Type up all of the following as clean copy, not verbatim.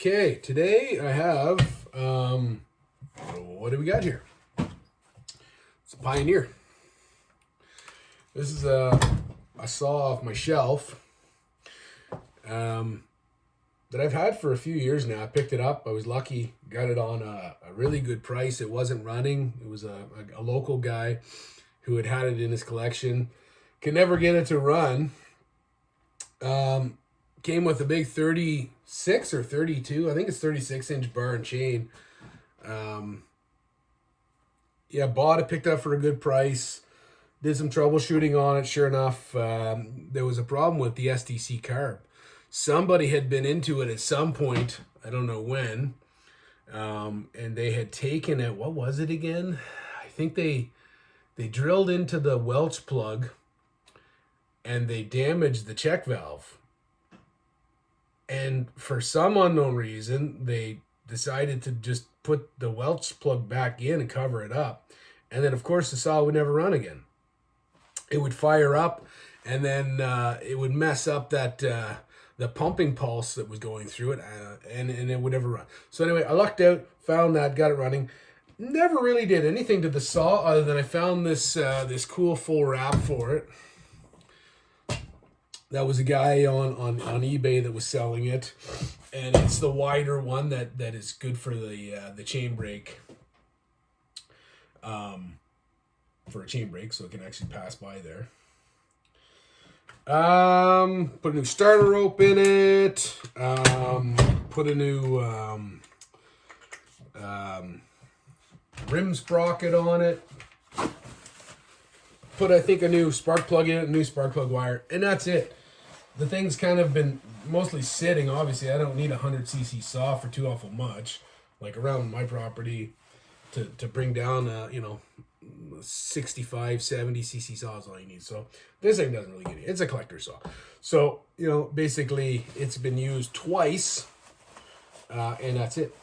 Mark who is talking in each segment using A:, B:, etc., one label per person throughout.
A: Okay, today I have, what do we got here? It's a Pioneer. This is a saw off my shelf that I've had for a few years now. I picked it up. I was lucky, got it on a really good price. It wasn't running. It was a local guy who had it in his collection. Could never get it to run. Came with a big 36 or 32. I think it's 36-inch bar and chain. Bought it, picked up for a good price. Did some troubleshooting on it. Sure enough, there was a problem with the STC carb. Somebody had been into it at some point. I don't know when. And they had taken it. What was it again? I think they drilled into the Welch plug and they damaged the check valve. And for some unknown reason, they decided to just put the Welch plug back in and cover it up. And then, of course, the saw would never run again. It would fire up, and then it would mess up that the pumping pulse that was going through it, and it would never run. So anyway, I lucked out, found that, got it running. Never really did anything to the saw other than I found this cool full wrap for it. That was a guy on eBay that was selling it, and it's the wider one that is good for the chain brake, for a chain brake, so it can actually pass by there. Put a new starter rope in it. Put a new rim sprocket on it. Put, I think, a new spark plug in it, a new spark plug wire, and that's it. The thing's kind of been mostly sitting. Obviously, I don't need a 100cc saw for too awful much. Like around my property, to bring down 65, 70cc saw is all you need. So this thing doesn't really get it. It's a collector saw. So, basically it's been used twice, and that's it.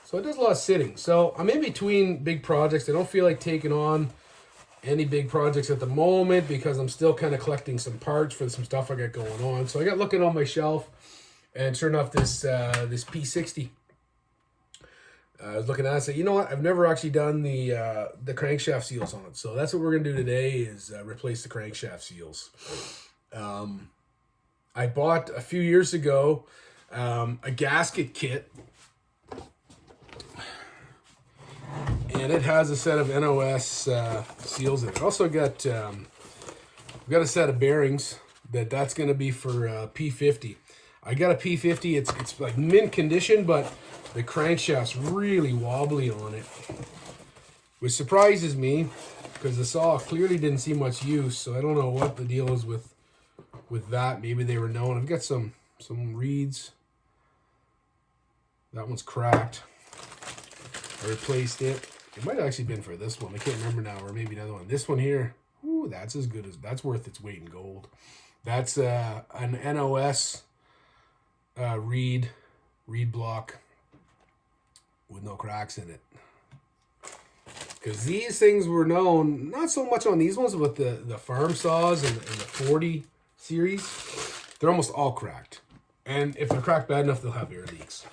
A: So it does a lot of sitting. So I'm in between big projects. I don't feel like taking on any big projects at the moment because I'm still kind of collecting some parts for some stuff I got going on. So I got looking on my shelf, and sure enough, this P60. I was looking at it and said, you know what? I've never actually done the crankshaft seals on it. So that's what we're going to do today is replace the crankshaft seals. I bought a few years ago a gasket kit. And it has a set of NOS seals in it. Also got we've got a set of bearings that's going to be for P50. I got a P50. It's like mint condition, but the crankshaft's really wobbly on it, which surprises me because the saw clearly didn't see much use. So I don't know what the deal is with that. Maybe they were known. I've got some reeds. That one's cracked. I replaced it. It might have actually been for this one. I can't remember now, or maybe another one. This one here, ooh, that's as good as, that's worth its weight in gold. That's an NOS reed block with no cracks in it. Because these things were known, not so much on these ones, but the farm saws and the 40 series, they're almost all cracked. And if they're cracked bad enough, they'll have air leaks.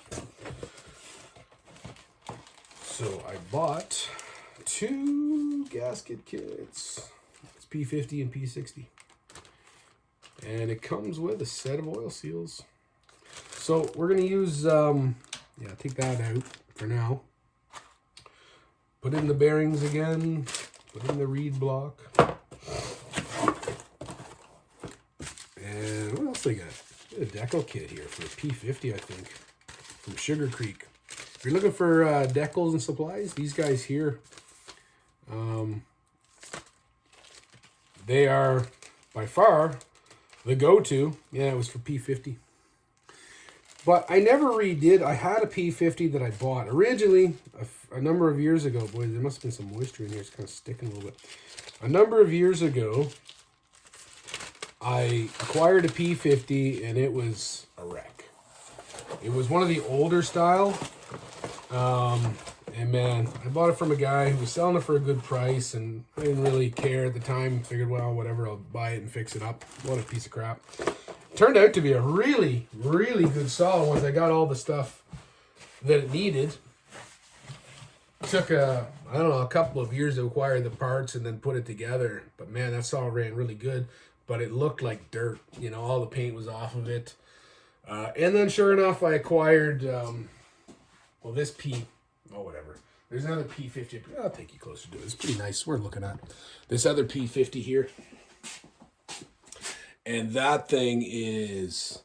A: So I bought two gasket kits. It's P50 and P60. And it comes with a set of oil seals. So we're going to use, take that out for now. Put in the bearings again. Put in the reed block. And what else they got? A decal kit here for a P50, I think, from Sugar Creek. If you're looking for decals and supplies, these guys here, they are by far the go-to. Yeah, it was for P50. But I never redid. I had a P50 that I bought originally a number of years ago. Boy, there must have been some moisture in here. It's kind of sticking a little bit. A number of years ago, I acquired a P50 and it was a wreck. It was one of the older style. And man, I bought it from a guy who was selling it for a good price, and I didn't really care at the time. Figured, well, whatever, I'll buy it and fix it up. What a piece of crap. Turned out to be a really, really good saw once I got all the stuff that it needed. Took I don't know, a couple of years to acquire the parts and then put it together. But man, that saw ran really good. But it looked like dirt. You know, all the paint was off of it. And then sure enough, I acquired, this whatever. There's another P50. I'll take you closer to it. It's pretty nice. We're looking at this other P50 here. And that thing it's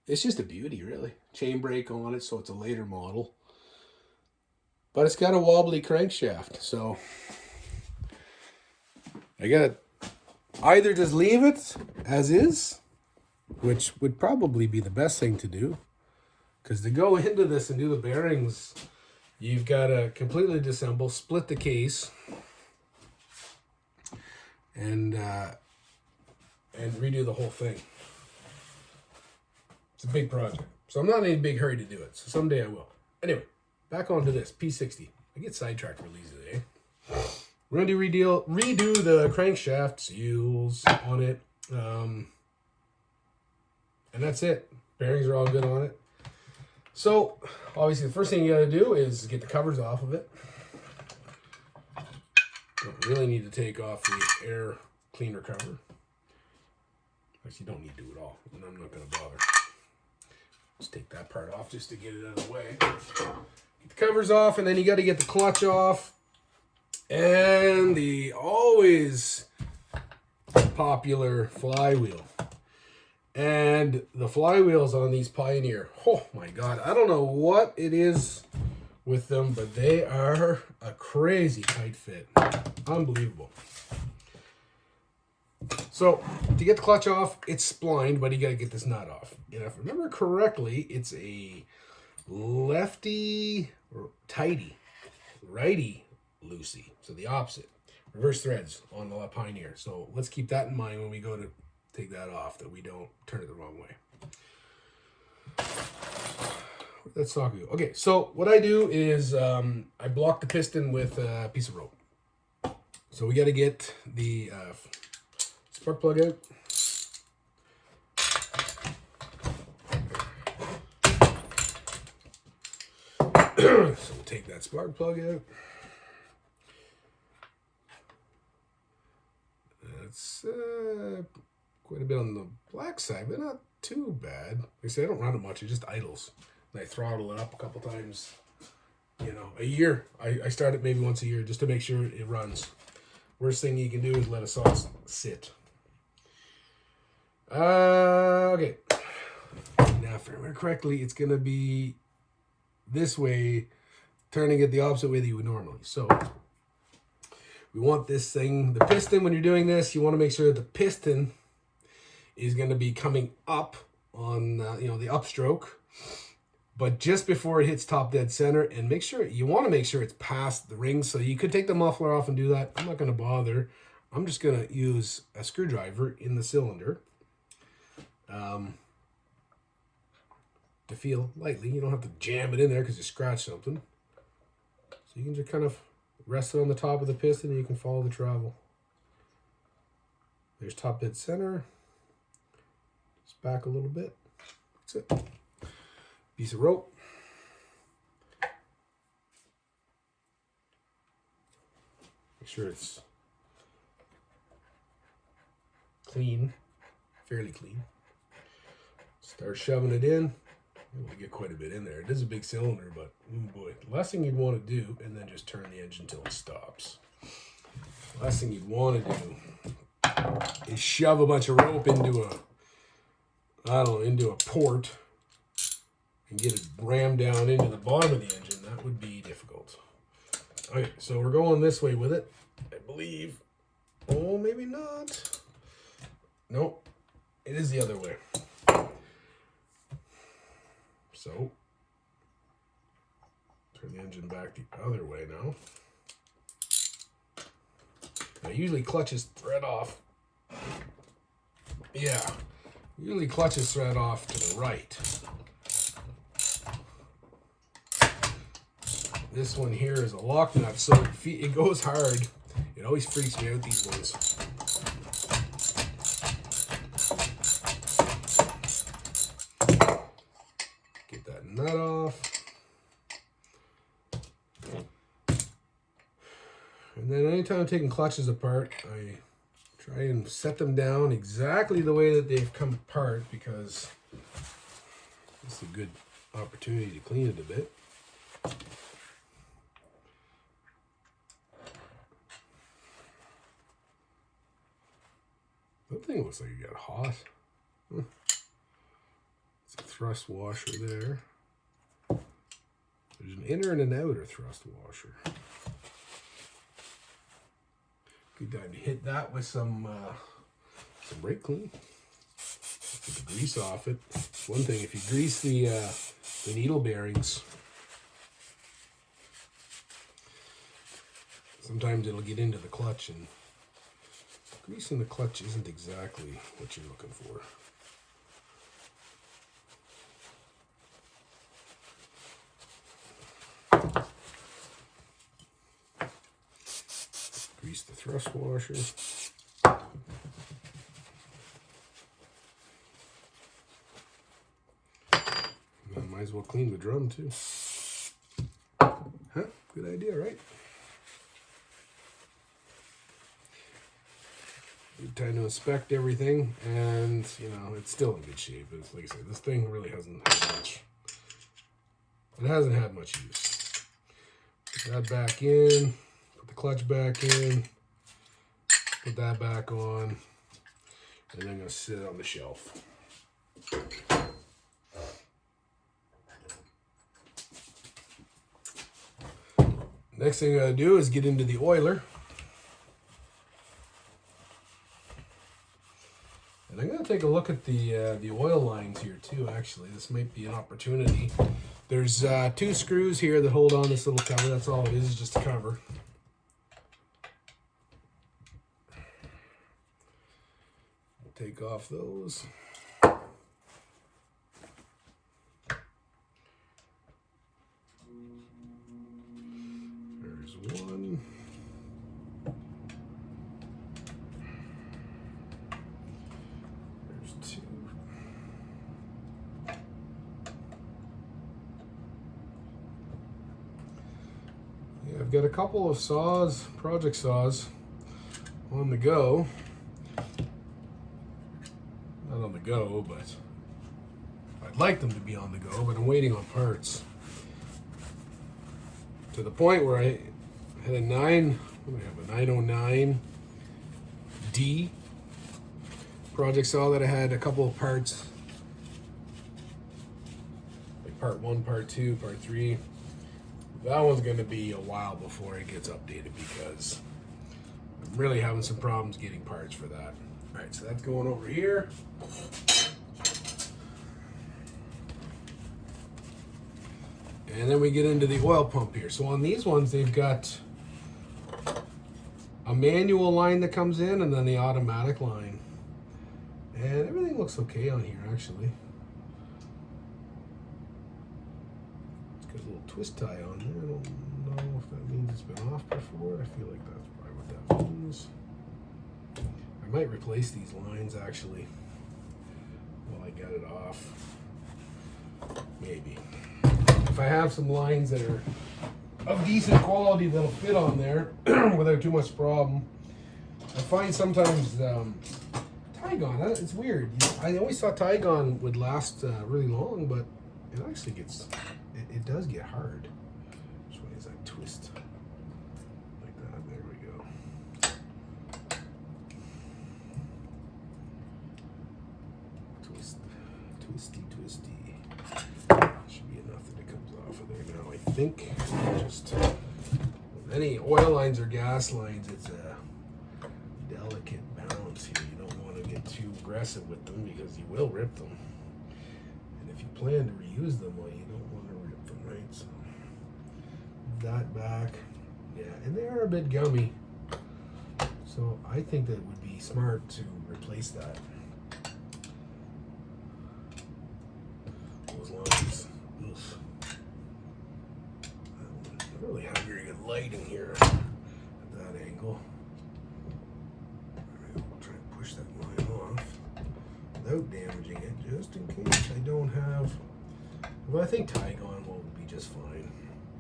A: just a beauty, really. Chain brake on it, so it's a later model. But it's got a wobbly crankshaft, so I gotta either just leave it as is, which would probably be the best thing to do, because to go into this and do the bearings, you've got to completely disassemble, split the case, and redo the whole thing. It's a big project, so I'm not in any big hurry to do it. So someday I will. Anyway. Back onto this, P60. I get sidetracked really easily, eh? We're going to redo the crankshaft seals on it. And that's it. Bearings are all good on it. So, obviously, the first thing you got to do is get the covers off of it. Don't really need to take off the air cleaner cover. Actually, you don't need to at all. And I'm not going to bother. Just take that part off just to get it out of the way. Get the covers off, and then you got to get the clutch off. And the always popular flywheel. And the flywheels on these Pioneer, oh my God, I don't know what it is with them, but they are a crazy tight fit. Unbelievable. So, to get the clutch off, it's splined, but you got to get this nut off. And if I remember correctly, it's a lefty tighty, righty loosey. So the opposite. Reverse threads on the Pioneer. So let's keep that in mind when we go to take that off, that we don't turn it the wrong way. Where'd that socket go? Okay, so what I do is I block the piston with a piece of rope. So we got to get the spark plug out. So we'll take that spark plug out. That's quite a bit on the black side, but not too bad. Like I said, I don't run it much. It just idles. And I throttle it up a couple times, a year. I start it maybe once a year just to make sure it runs. Worst thing you can do is let a sauce sit. Okay. Now, if I remember correctly, it's going to be this way, turning it the opposite way that you would normally. So we want this thing, the piston, when you're doing this, you want to make sure that the piston is going to be coming up on, the upstroke, but just before it hits top dead center, and you want to make sure it's past the ring. So you could take the muffler off and do that. I'm not going to bother. I'm just going to use a screwdriver in the cylinder to feel lightly. You don't have to jam it in there because you scratch something. So you can just kind of rest it on the top of the piston and you can follow the travel. There's top dead center. Just back a little bit. That's it. Piece of rope. Make sure it's clean, fairly clean. Start shoving it in. We'll get quite a bit in there. It is a big cylinder, but oh boy. The last thing you'd want to do, and then just turn the engine until it stops. The last thing you'd want to do is shove a bunch of rope into a port and get it rammed down into the bottom of the engine. That would be difficult. Okay, so we're going this way with it, I believe. Oh, maybe not. Nope, it is the other way. So, turn the engine back the other way now. Now usually clutches thread off. Yeah, usually clutches thread off to the right. This one here is a lock nut, so it goes hard. It always freaks me out, these ones. Get that nut off. And then anytime I'm taking clutches apart, I try and set them down exactly the way that they've come apart, because it's a good opportunity to clean it a bit. That thing looks like it got hot. Huh. It's a thrust washer there. There's an inner and an outer thrust washer. Good time to hit that with some brake clean. Get the grease off it. One thing, if you grease the needle bearings, sometimes it'll get into the clutch, and greasing the clutch isn't exactly what you're looking for. Grease the thrust washer. Might as well clean the drum too. Huh? Good idea, right? Good time to inspect everything, and you know, it's still in good shape. It's, like I said, this thing really hasn't had much. It hasn't had much use. Put that back in. Put the clutch back in. Put that back on, and then I'm gonna sit it on the shelf. Next thing I gotta do is get into the oiler. And I'm gonna take a look at the oil lines here too, actually. This might be an opportunity. There's 2 screws here that hold on this little cover. That's all it is, just a cover. Take off those. There's one. There's 2. Yeah, I've got a couple of saws, project saws, on the go. Not on the go, but I'd like them to be on the go, but I'm waiting on parts. To the point where I had a 909D project saw that I had a couple of parts, like part 1, part 2, part 3. That one's going to be a while before it gets updated, because I'm really having some problems getting parts for that. All right, so that's going over here. And then we get into the oil pump here. So on these ones, they've got a manual line that comes in, and then the automatic line. And everything looks okay on here, actually. It's got a little twist tie on there. I don't know if that means it's been off before. I feel like that's probably what that means. I might replace these lines, actually, while I get it off. Maybe. If I have some lines that are of decent quality that'll fit on there without too much problem. I find sometimes Tygon, it's weird. I always thought Tygon would last really long, but it actually gets, it does get hard. Which way is that twist? Like that, there we go. Twisty. Should be enough that it comes off of there now, I think. Just any oil lines or gas lines, it's a delicate balance here. You don't want to get too aggressive with them, because you will rip them. And if you plan to reuse them, well, you don't want to rip them, right? So that back, yeah, and they are a bit gummy. So I think that it would be smart to replace that. Those lines. Oof. I really have very good lighting here at that angle. Alright, we'll try and push that line off without damaging it, just in case I don't have. Well, I think Tygon will be just fine.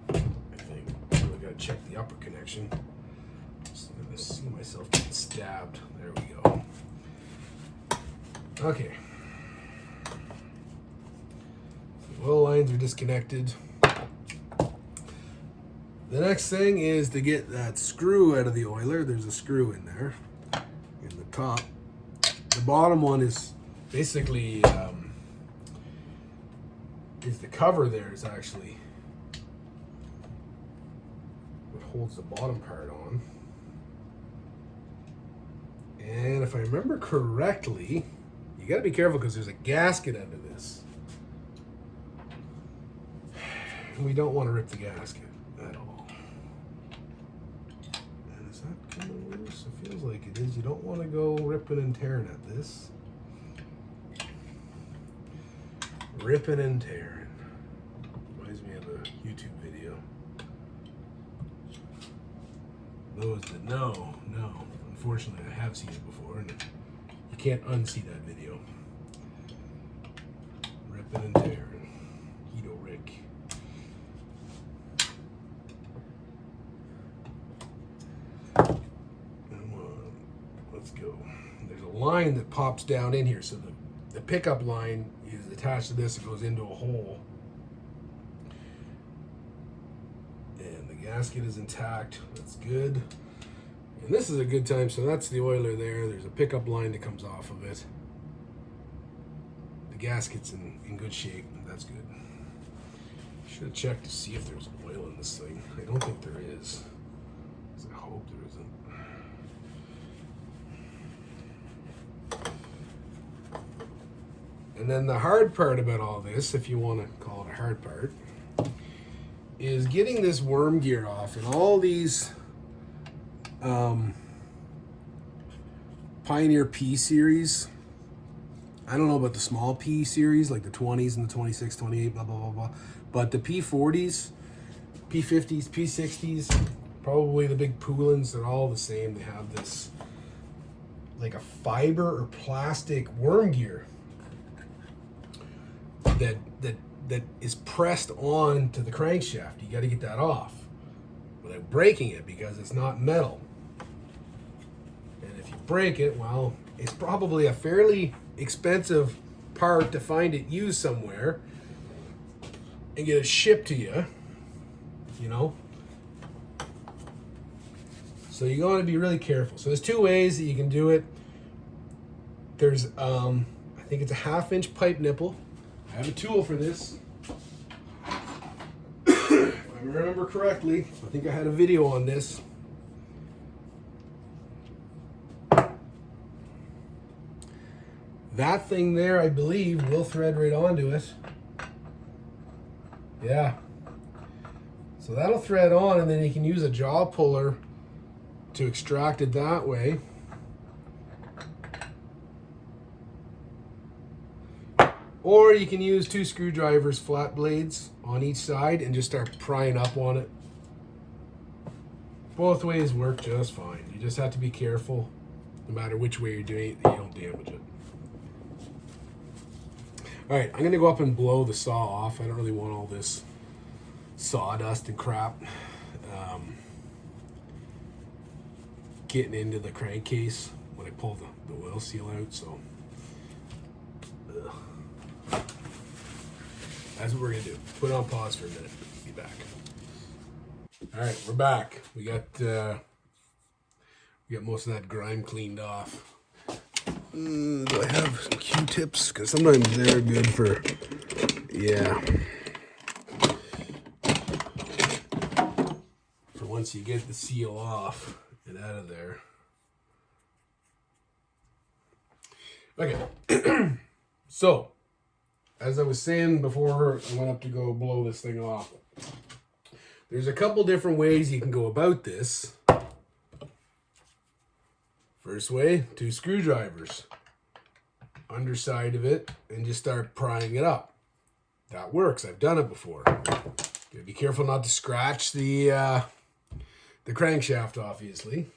A: I think. So we gotta check the upper connection. I'm gonna see myself get stabbed. There we go. Okay. The oil lines are disconnected. The next thing is to get that screw out of the oiler. There's a screw in there, in the top. The bottom one is basically, is the cover there is actually what holds the bottom part on. And if I remember correctly, you gotta be careful because there's a gasket under this. We don't want to rip the gasket at all. And is that coming loose? It feels like it is. You don't want to go ripping and tearing at this. Ripping and tearing. Reminds me of a YouTube video. Those that know. Unfortunately, I have seen it before, and you can't unsee that video. Ripping and tearing. Hito Rick. Come on, let's go. There's a line that pops down in here, so the pickup line is attached to this. It goes into a hole, and the gasket is intact. That's good. And this is a good time. So that's the oiler there. There's a pickup line that comes off of it. The gasket's in good shape. That's good. Should have checked to see if there's oil in this thing. I don't think there is. I hope there isn't. And then the hard part about all this, if you want to call it a hard part, is getting this worm gear off. And all these Pioneer P series, I don't know about the small P series, like the 20s and the 26, 28, blah, blah, blah, blah. But the P40s, P50s, P60s, probably the big Poolins, they're all the same. They have this, like a fiber or plastic worm gear that is pressed on to the crankshaft. You got to get that off without breaking it because it's not metal. And if you break it, well, it's probably a fairly expensive part to find it used somewhere and get it shipped to you, you know. So you got to be really careful. So there's two ways that you can do it. There's, I think it's a 1/2-inch pipe nipple. I have a tool for this. If I remember correctly, I think I had a video on this. That thing there, I believe, will thread right onto it. Yeah. So that'll thread on, and then you can use a jaw puller to extract it that way. Or you can use 2 screwdrivers, flat blades on each side, and just start prying up on it. Both ways work just fine. You just have to be careful, no matter which way you're doing it, that you don't damage it. All right, I'm gonna go up and blow the saw off. I don't really want all this sawdust and crap getting into the crankcase when I pull the oil seal out, so that's what we're gonna do. Put it on pause for a minute. Be back. All right, we're back. We got most of that grime cleaned off. Do I have some Q-tips? Because sometimes they're good for, yeah. For once you get the seal off and out of there. Okay. So, as I was saying before I went up to go blow this thing off, there's a couple different ways you can go about this. First way, 2 screwdrivers, underside of it, and just start prying it up. That works. I've done it before. Gotta be careful not to scratch the crankshaft, obviously.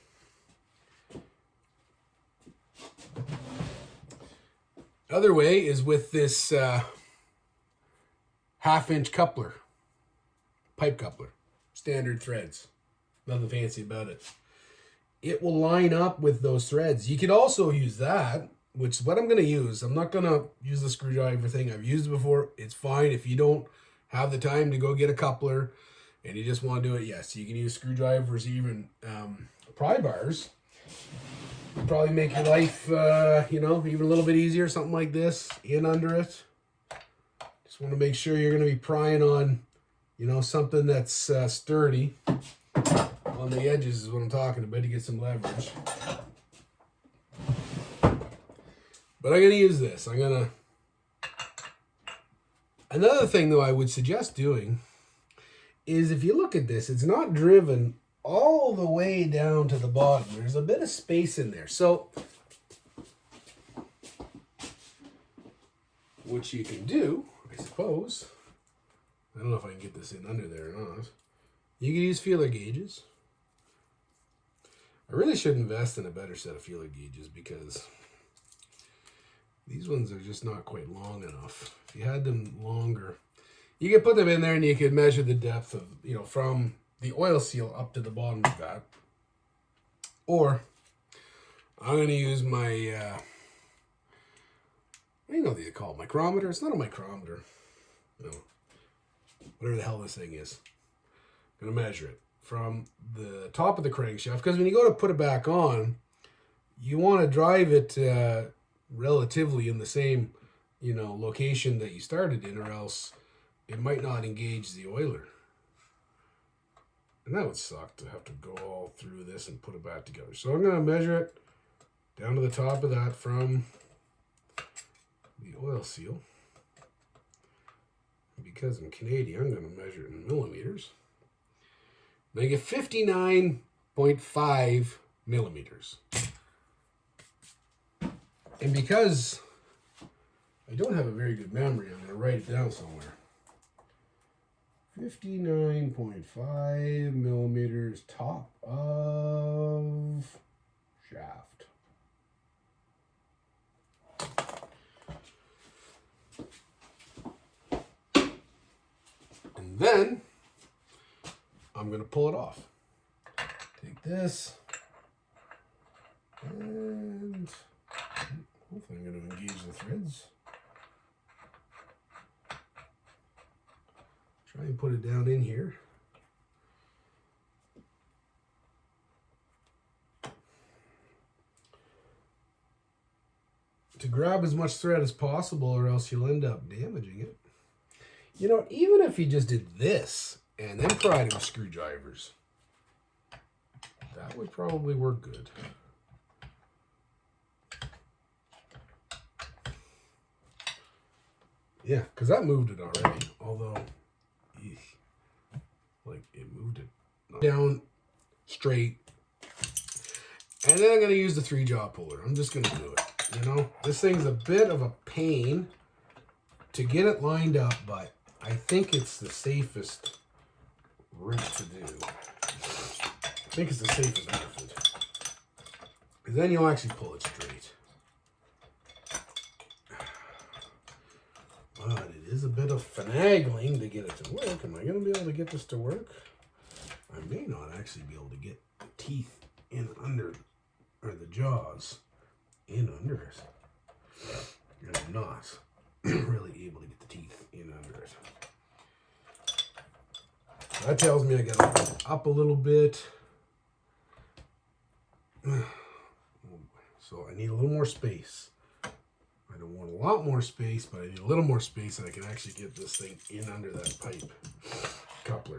A: Other way is with this 1/2-inch coupler, pipe coupler, standard threads. Nothing fancy about it. it will line up with those threads. You could also use that, which is what I'm going to use. I'm not going to use the screwdriver thing. I've used it before. It's fine if you don't have the time to go get a coupler and you just want to do it. Yes, you can use screwdrivers, even pry bars. It'll probably make your life, even a little bit easier. Something like this, in under it. Just want to make sure you're going to be prying on, something that's sturdy. On the edges is what I'm talking about to get some leverage. But I'm going to use this. Another thing, though, I would suggest doing is if you look at this, it's not driven all the way down to the bottom. There's a bit of space in there. So what you can do, I suppose, I don't know if I can get this in under there or not. You can use feeler gauges. I really should invest in a better set of feeler gauges because these ones are just not quite long enough. If you had them longer, you could put them in there and you could measure the depth of, from the oil seal up to the bottom of that. Or I'm going to use my, what do you call it? Micrometer? It's not a micrometer. No. Whatever the hell this thing is. I'm going to measure it from the top of the crankshaft, because when you go to put it back on, you want to drive it relatively in the same, location that you started in, or else it might not engage the oiler. And that would suck to have to go all through this and put it back together. So I'm going to measure it down to the top of that from the oil seal. Because I'm Canadian, I'm going to measure it in millimeters. And I get 59.5 millimeters. And because I don't have a very good memory, I'm going to write it down somewhere. 59.5 millimeters top of shaft. And then I'm going to pull it off. Take this and hopefully I'm going to engage the threads. Try and put it down in here. To grab as much thread as possible, or else you'll end up damaging it. Even if you just did this and then pried it with screwdrivers, that would probably work good. Yeah, because that moved it already, although, it moved it down straight. And then I'm going to use the 3-jaw puller. I'm just going to do it. This thing's a bit of a pain to get it lined up, but I think it's the safest route to do. I think it's the safest method. Because then you'll actually pull it straight. But it is a bit of finagling to get it to work. Am I going to be able to get this to work? I may not actually be able to get the teeth in under, or the jaws in under it. And I'm not really able to get the teeth in under it. That tells me I got to open it up a little bit. So I need a little more space. I don't want a lot more space, but I need a little more space so I can actually get this thing in under that pipe coupler.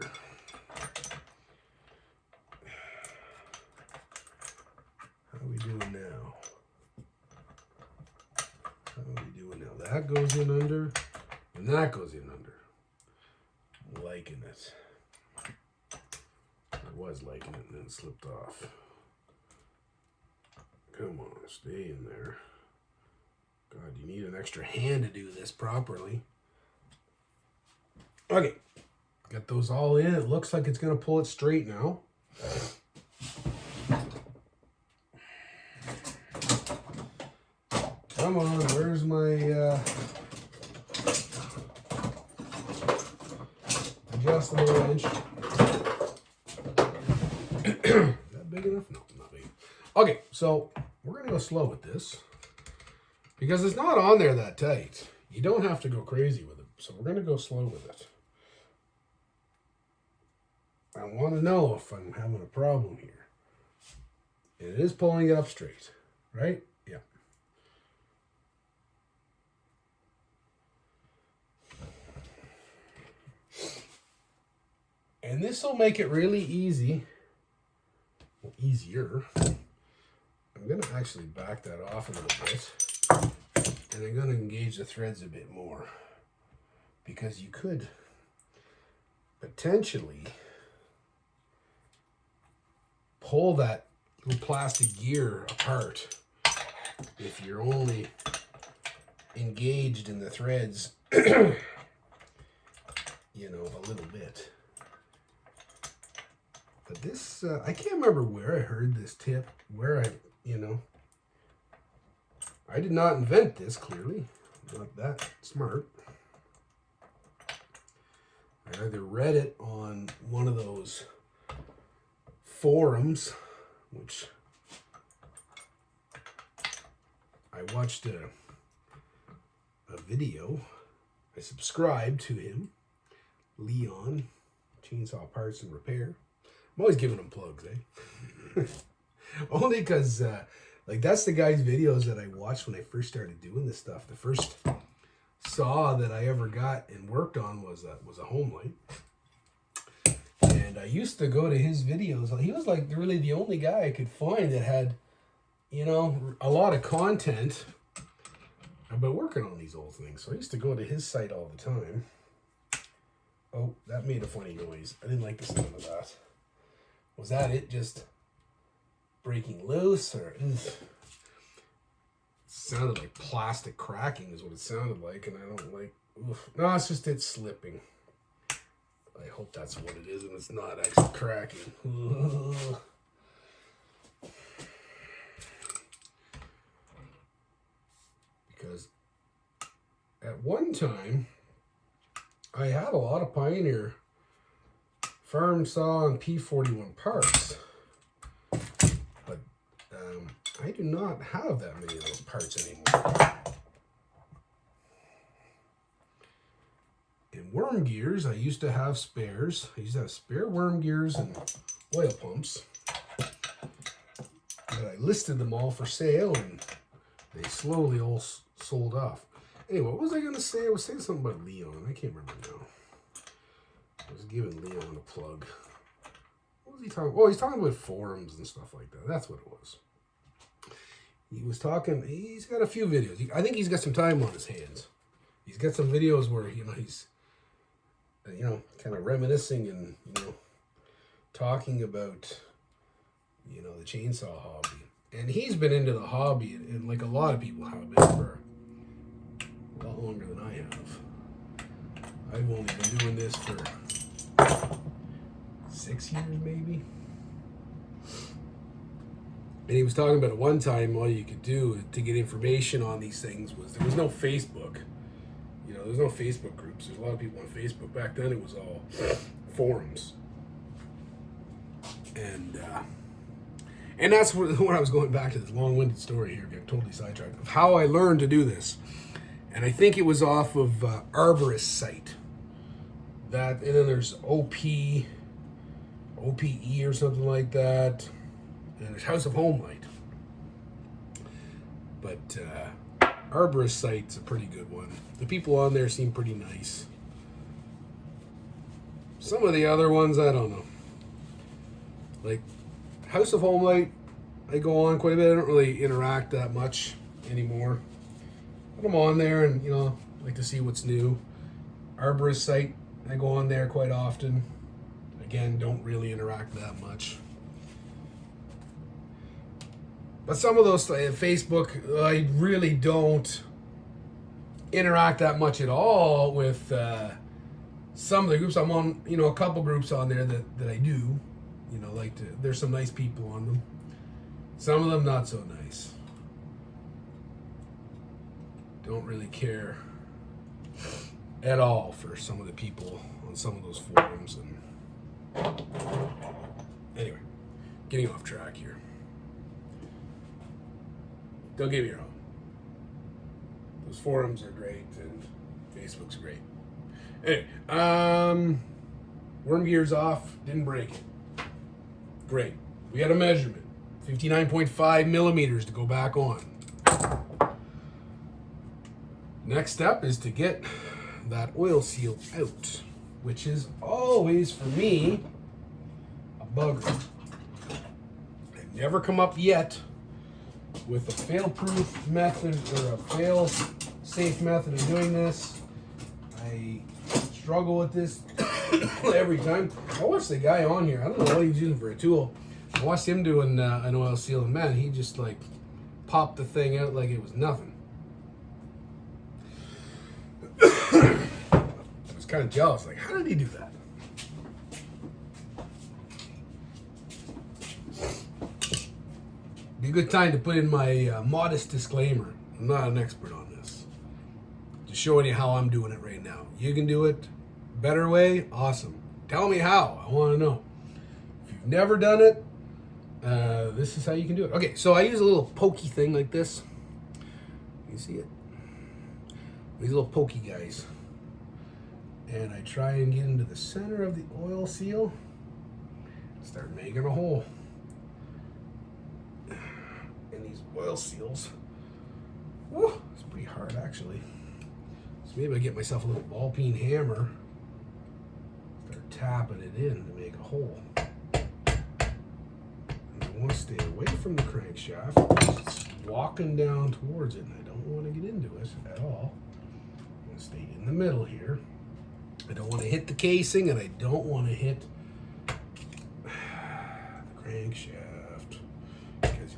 A: How are we doing now? That goes in under, and that goes in under. I'm liking it. I was liking it and then it slipped off. Come on, stay in there. God, you need an extra hand to do this properly. Okay, got those all in. It looks like it's going to pull it straight now. Come on, where's my adjustable wrench? Is that big enough? No, not big. So we're going to go slow with this because it's not on there that tight. You don't have to go crazy with it. So we're going to go slow with it. I want to know if I'm having a problem here. And it is pulling it up straight, right? Yeah. And this will make it really easy. Well, easier. I'm going to actually back that off a little bit. And I'm going to engage the threads a bit more. Because you could potentially pull that little plastic gear apart if you're only engaged in the threads, you know, a little bit. But this, I can't remember where I heard this tip, where I did not invent this, clearly. I'm not that smart. I either read it on one of those forums, which I watched a video. I subscribed to him, Leon, Chainsaw Parts and Repair. I'm always giving him plugs, eh? Only because, like, that's the guy's videos that I watched when I first started doing this stuff. The first saw that I ever got and worked on was a home light. And I used to go to his videos. He was like really the only guy I could find that had, you know, a lot of content about working on these old things. So I used to go to his site all the time. Oh, that made a funny noise. I didn't like the sound of that. Was that it just breaking loose, or it sounded like plastic cracking is what it sounded like, and I don't like, oof. No, it's just it slipping. I hope that's what it is and it's not actually cracking. Because at one time I had a lot of Pioneer farm saw and P41 parts, but I do not have that many of those parts anymore. In worm gears, I used to have spares. I used to have spare worm gears and oil pumps. But I listed them all for sale, and they slowly all sold off. Anyway, what was I going to say? I was saying something about Leon. I can't remember now. I was giving Leon a plug. What was he talking about? Oh, he's talking about forums and stuff like that. That's what it was. He was talking, he's got a few videos. I think he's got some time on his hands. He's got some videos where, you know, he's, you know, kind of reminiscing and, you know, talking about, you know, the chainsaw hobby. And he's been into the hobby, and like a lot of people have been, for a lot longer than I have. I've only been doing this for 6 years, maybe. And he was talking about at one time all you could do to get information on these things was there was no Facebook. You know, there's no Facebook groups. There's a lot of people on Facebook. Back then it was all forums. And that's when I was going back to this long-winded story here, getting totally sidetracked, of how I learned to do this. And I think it was off of Arborist site. That, and then there's OPE or something like that. And there's House of Home Light. But Arborist site's a pretty good one. The people on there seem pretty nice. Some of the other ones, I don't know. Like House of Home Light, I go on quite a bit. I don't really interact that much anymore. But I'm on there and, you know, like to see what's new. Arborist site, I go on there quite often. Again, don't really interact that much. But some of those, Facebook, I really don't interact that much at all with some of the groups. I'm on, you know, a couple groups on there that I do. You know, like there's some nice people on them. Some of them not so nice. Don't really care at all for some of the people on some of those forums. And anyway, getting off track here. Don't get me wrong. Those forums are great and Facebook's great. Anyway, worm gear's off, didn't break it. Great. We had a measurement, 59.5 millimeters to go back on. Next step is to get that oil seal out, which is always, for me, a bugger. I've never come up yet with a fail-proof method or a fail-safe method of doing this. I struggle with this every time. I watched the guy on here. I don't know what he was using for a tool. I watched him doing an oil seal, and man, he just like popped the thing out like it was nothing. I was kind of jealous. Like, how did he do that? Be a good time to put in my modest disclaimer. I'm not an expert on this. Just showing you how I'm doing it right now. You can do it better way, awesome. Tell me how. I want to know. If you've never done it, this is how you can do it. Okay, so I use a little pokey thing like this. You see it? These little pokey guys. And I try and get into the center of the oil seal. Start making a hole. And these oil seals, whew, it's pretty hard actually. So maybe I get myself a little ball peen hammer, start tapping it in to make a hole. And I want to stay away from the crankshaft. It's walking down towards it, and I don't want to get into it at all. I want to stay in the middle here. I don't want to hit the casing, and I don't want to hit the crankshaft.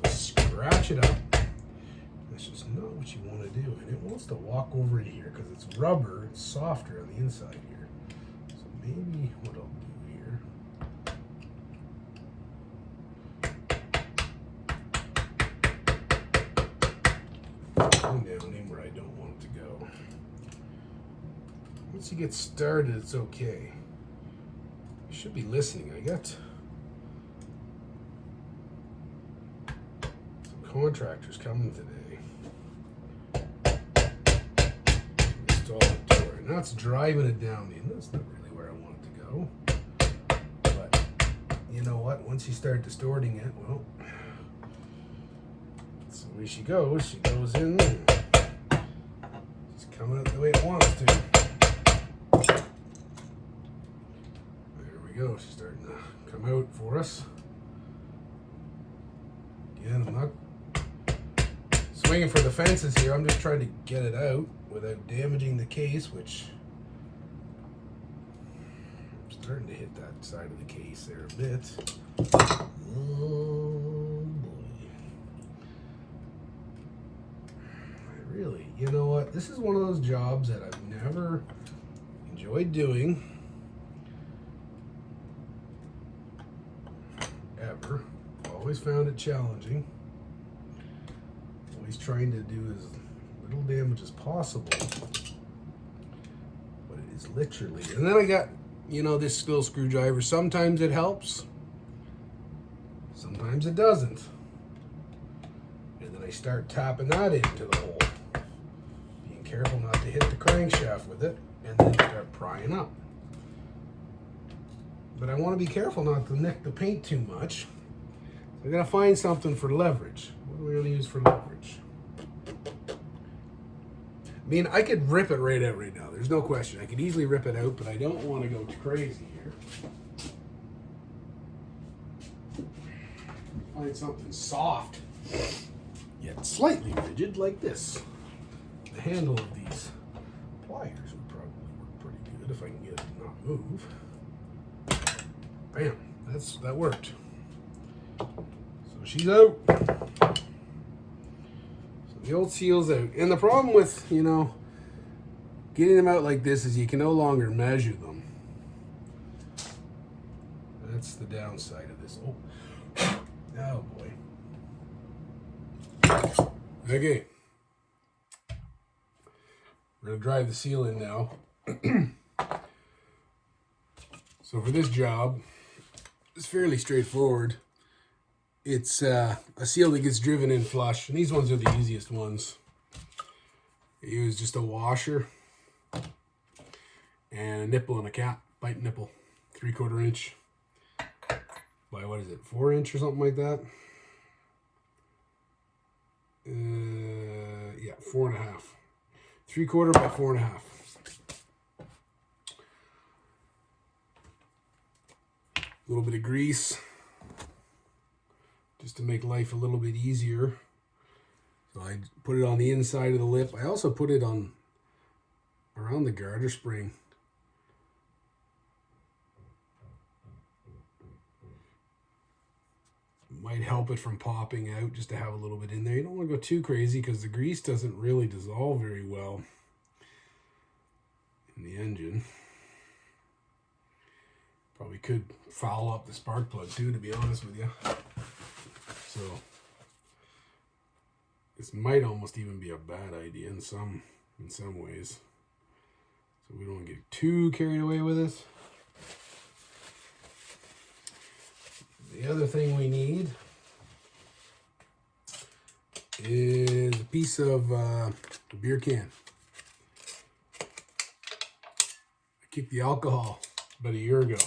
A: Scratch it up. That's just not what you want to do. And it wants to walk over in here because it's rubber, it's softer on the inside here. So maybe what I'll do here. Going down in where I don't want it to go. Once you get started, it's okay. You should be listening. I got contractors coming today. Install the door. Now it's driving it down in. That's not really where I want it to go. But you know what? Once you start distorting it, well, that's the way she goes. She goes in. It's coming out the way it wants to. There we go. She's starting to come out for us. Again, I'm not swinging for the fences here. I'm just trying to get it out without damaging the case, which I'm starting to hit that side of the case there a bit. Oh boy. Really, you know what? This is one of those jobs that I've never enjoyed doing. Ever. Always found it challenging. Always trying to do as little damage as possible. But it is literally. And then I got, you know, this little screwdriver. Sometimes it helps. Sometimes it doesn't. And then I start tapping that into the hole. Being careful not to hit the crankshaft with it. And then start prying up. But I want to be careful not to nick the paint too much. I gotta find something for leverage. What are we gonna use for leverage? I mean, I could rip it right out right now. There's no question. I could easily rip it out, but I don't want to go crazy here. Find something soft, yet slightly rigid, like this. The handle of these pliers would probably work pretty good if I can get it to not move. Bam! That worked. So she's out. So the old seal's out. And the problem with, you know, getting them out like this is you can no longer measure them. That's the downside of this. Oh boy. Okay. We're going to drive the seal in now. So for this job, it's fairly straightforward. it's a seal that gets driven in flush, and these ones are the easiest ones. I use just a washer and a nipple and a cap, pipe nipple, 3/4 inch by what is it, 4 inch or something like that. Yeah, 4.5, 3/4 by 4.5. A little bit of grease, just to make life a little bit easier. So I put it on the inside of the lip. I also put it on around the garter spring. Might help it from popping out, just to have a little bit in there. You don't want to go too crazy because the grease doesn't really dissolve very well in the engine. Probably could foul up the spark plug too, to be honest with you. So this might almost even be a bad idea in some ways. So we don't get too carried away with this. The other thing we need is a piece of beer can. I kicked the alcohol about a year ago.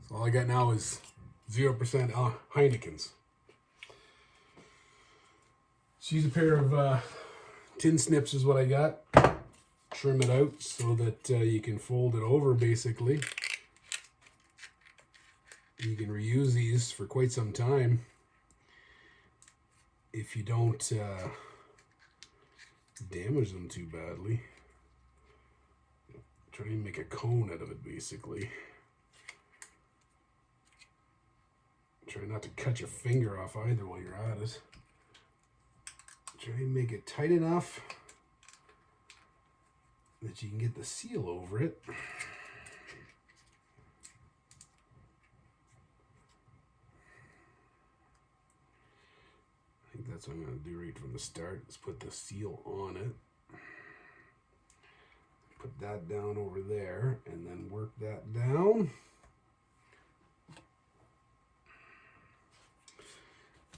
A: So all I got now is 0% Heinekens. Just use a pair of tin snips is what I got. Trim it out so that you can fold it over basically. You can reuse these for quite some time if you don't damage them too badly. Try and make a cone out of it basically. Try not to cut your finger off either while you're at it. Try and make it tight enough that you can get the seal over it. I think that's what I'm going to do right from the start, is put the seal on it. Put that down over there and then work that down.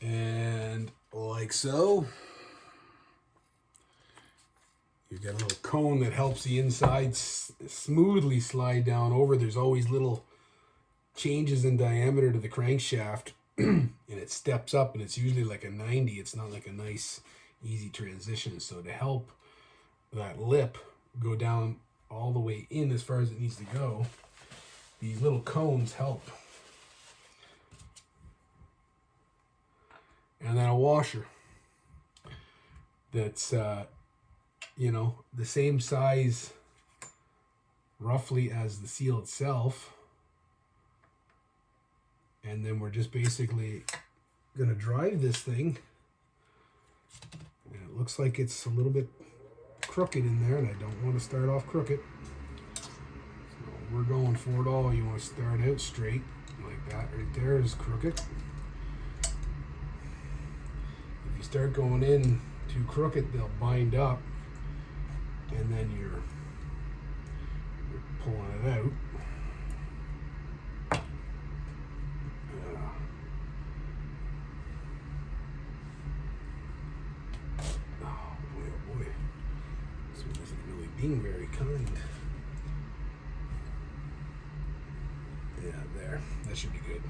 A: And like so. You've got a little cone that helps the inside smoothly slide down over. There's always little changes in diameter to the crankshaft. And it steps up, and it's usually like a 90. It's not like a nice easy transition. So to help that lip go down all the way in as far as it needs to go, these little cones help. And then a washer that's you know, the same size roughly as the seal itself. And then we're just basically going to drive this thing. And it looks like it's a little bit crooked in there, and I don't want to start off crooked. So we're going for it all. You want to start out straight, like that right there is crooked. If you start going in too crooked, they'll bind up, and then you're pulling it out. Being very kind. Yeah, there. That should be good.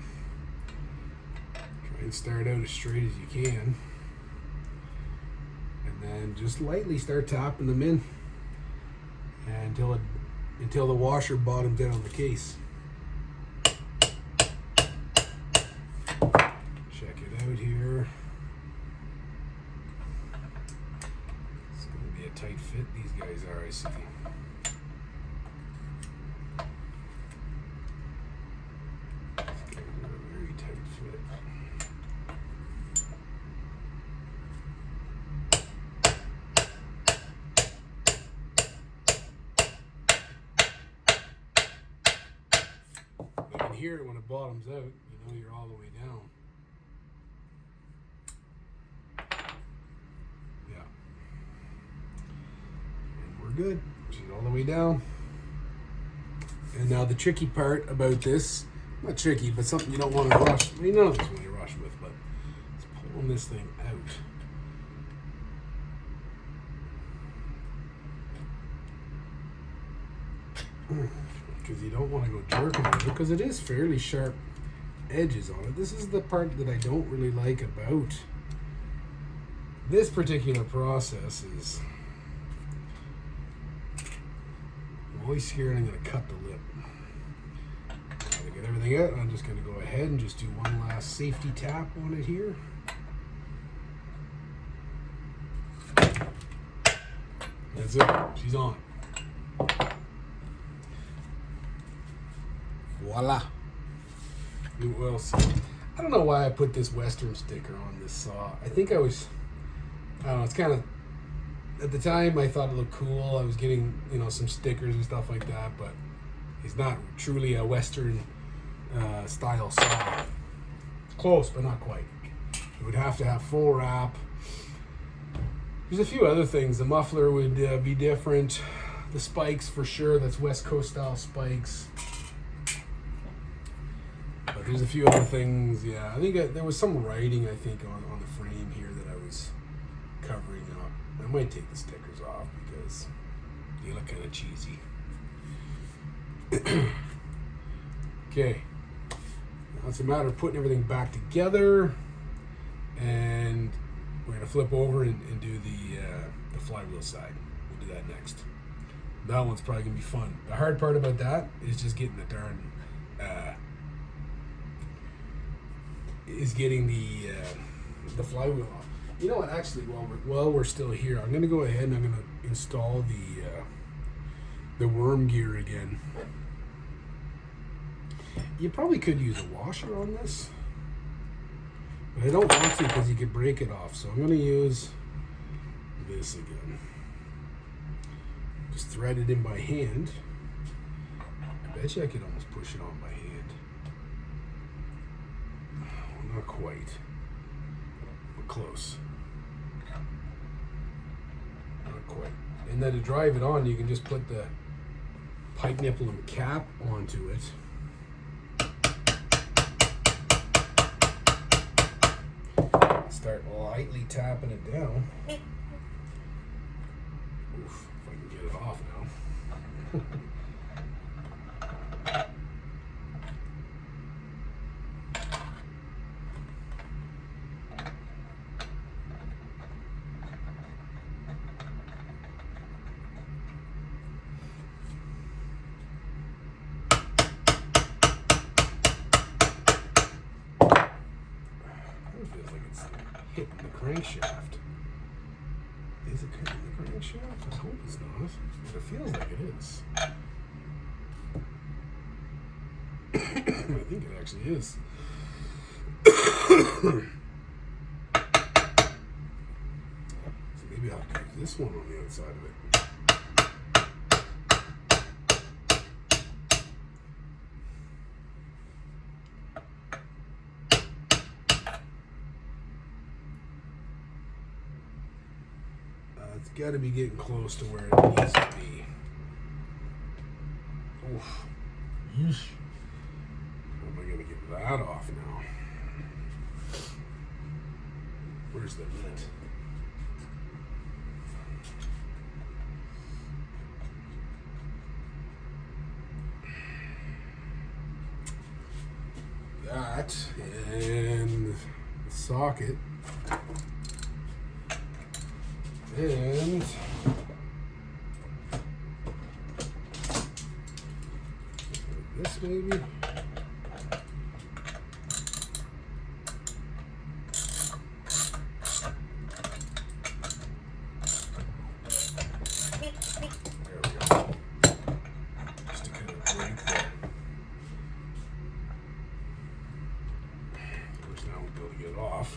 A: Try and start out as straight as you can. And then just lightly start tapping them in until the washer bottoms out on the case. Check it out here. Tight fit these guys are, I see. These guys are a very tight fit. You can hear it when it bottoms out. You know you're all the way down. Good. She's all the way down. And now the tricky part about this Not tricky, but something you don't want to rush. I mean, none of this want to rush with, but it's pulling this thing out. Because you don't want to go jerking with it, because it is fairly sharp edges on it. This is the part that I don't really like about this particular process is I'm always scared I'm going to cut the lip. Now to get everything out, I'm just going to go ahead and just do one last safety tap on it here. That's it. She's on. Voila. What else? I don't know why I put this Western sticker on this saw. I think I don't know, it's kind of, at the time I thought it looked cool. I was getting, some stickers and stuff like that, but it's not truly a Western style saw. Close, but not quite. It would have to have full wrap. There's a few other things. The muffler would be different. The spikes for sure, that's West Coast style spikes. But there's a few other things, yeah. I think there was some writing, I think, on the frame here that I was covering up. I might take the stickers off because they look kind of cheesy. Okay. Now it's a matter of putting everything back together, and we're going to flip over and do the flywheel side. We'll do that next. That one's probably going to be fun. The hard part about that is just getting the darn... getting the flywheel off. You know what? Actually, while we're still here, I'm going to go ahead and I'm going to install the worm gear again. You probably could use a washer on this, but I don't want to because you could break it off. So I'm going to use this again. Just thread it in by hand. I bet you I could almost push it on by hand. Not quite, but close. Not quite. And then to drive it on, you can just put the pipe nipple and cap onto it. Start lightly tapping it down. Oof, if I can get it off now. Hitting the crankshaft. Is it hitting the crankshaft? I hope it's not. But it feels like it is. I think it actually is. So maybe I'll do this one on the outside of it. It's got to be getting close to where it needs to be. Oof. Yeesh. How am I going to get that off now? Where's the lid? That and the socket. And this maybe. There we go. Just to kind of break that. Of course, now we'll be able to get it off.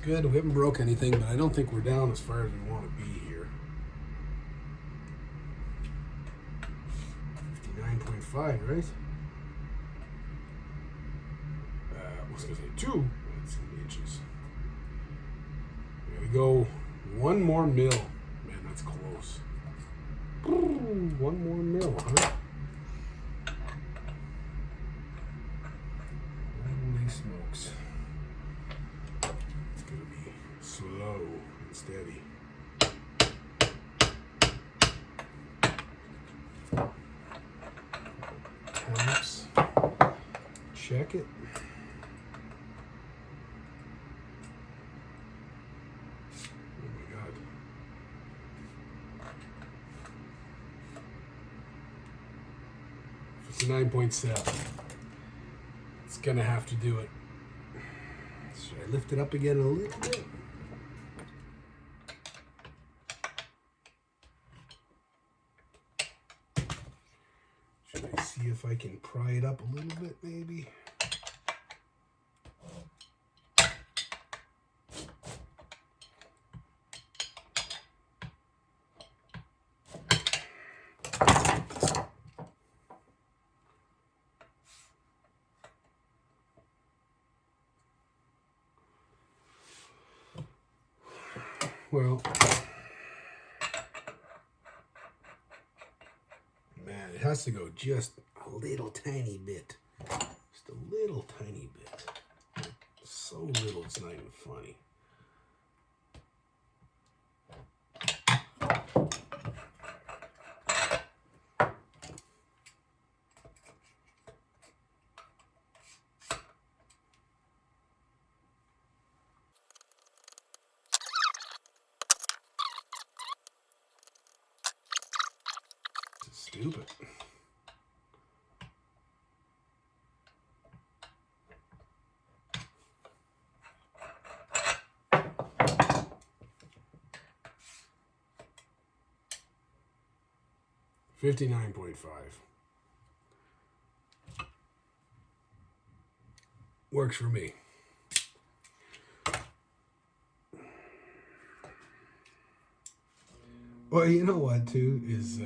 A: Good. We haven't broke anything, but I don't think we're down as far as we want to be here. 9.5, right? I was gonna say 2. That's in inches. There we go. 1 more mil. Man, that's close. Ooh, 1 more mil, huh? Holy smokes. It's gonna be slow and steady. Taps. Check it. Oh my God. $59.7. It's gonna have to do it. Should I lift it up again a little bit? Should I see if I can pry it up a little bit, maybe? Well, man, it has to go just a little tiny bit. Just a little tiny bit. So little it's not even funny. This is stupid. $59.5. Works for me. Well, you know what, too, is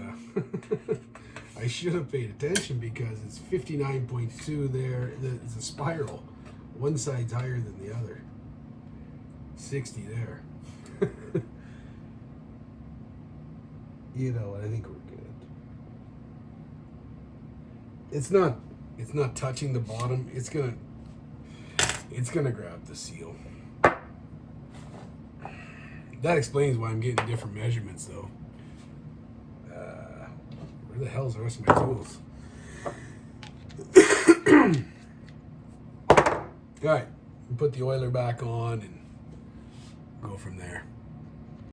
A: I should have paid attention because it's 59.2 there. It's a spiral. One side's higher than the other. 60 there. You know, I think we're good. It's not touching the bottom. It's gonna grab the seal. That explains why I'm getting different measurements, though. Where the hell's the rest of my tools? All right, put the oiler back on and go from there.